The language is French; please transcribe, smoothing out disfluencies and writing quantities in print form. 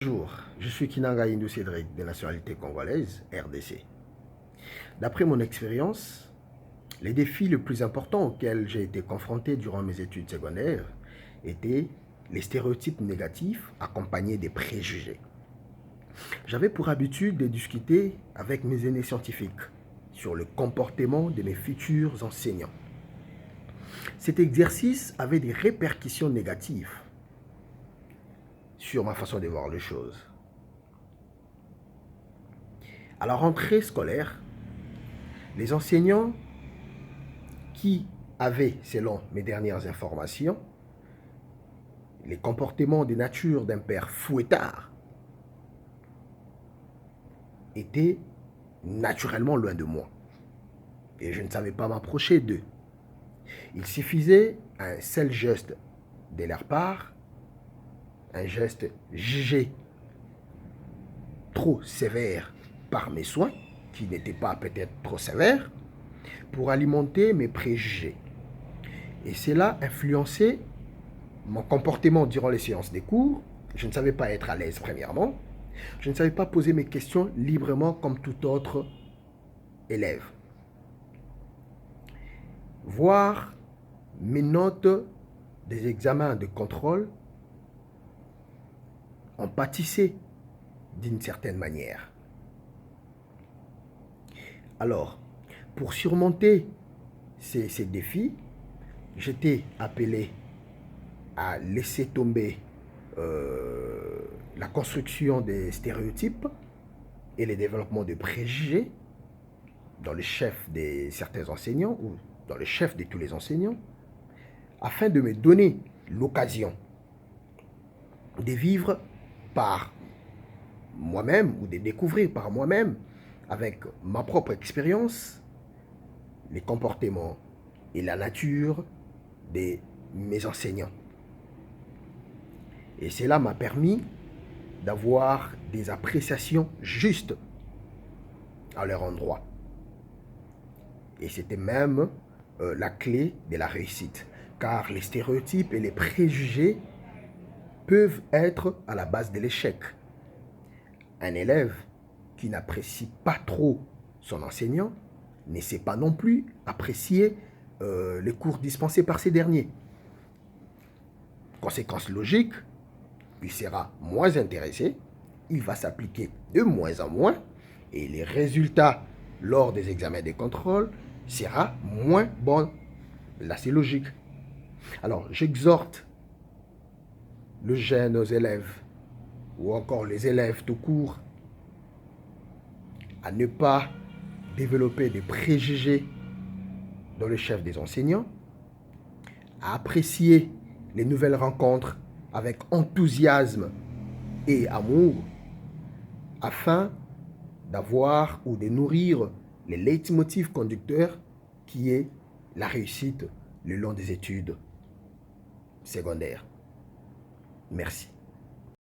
Bonjour, je suis Kinanga Indou Cédric de nationalité congolaise, RDC. D'après mon expérience, les défis les plus importants auxquels j'ai été confronté durant mes études secondaires étaient les stéréotypes négatifs accompagnés des préjugés. J'avais pour habitude de discuter avec mes aînés scientifiques sur le comportement de mes futurs enseignants. Cet exercice avait des répercussions négatives sur ma façon de voir les choses. À la rentrée scolaire, les enseignants qui avaient, selon mes dernières informations, les comportements de nature d'un père fouettard étaient naturellement loin de moi. Et je ne savais pas m'approcher d'eux. Il suffisait un seul geste de leur part, un geste jugé trop sévère par mes soins, qui n'étaient pas peut-être trop sévères, pour alimenter mes préjugés. Et cela influençait mon comportement durant les séances des cours. Je ne savais pas être à l'aise premièrement. Je ne savais pas poser mes questions librement comme tout autre élève. Voir mes notes des examens de contrôle en pâtissait d'une certaine manière. Alors, pour surmonter ces défis, j'étais appelé à laisser tomber la construction des stéréotypes et le développement de préjugés dans le chef de certains enseignants ou dans le chef de tous les enseignants, afin de me donner l'occasion de vivre par moi-même ou de découvrir par moi-même, avec ma propre expérience, les comportements et la nature de mes enseignants. Et cela m'a permis d'avoir des appréciations justes à leur endroit. Et c'était même la clé de la réussite. Car les stéréotypes et les préjugés peuvent être à la base de l'échec. Un élève qui n'apprécie pas trop son enseignant ne sait pas non plus apprécier les cours dispensés par ces derniers. Conséquence logique, il sera moins intéressé, il va s'appliquer de moins en moins et les résultats lors des examens de contrôle sera moins bon. Là, c'est logique. Alors, j'exhorte le jeune élèves ou encore les élèves tout court à ne pas développer des préjugés dans le chef des enseignants, à apprécier les nouvelles rencontres avec enthousiasme et amour, afin d'avoir ou de nourrir les leitmotifs conducteurs qui est la réussite le long des études secondaires. Merci.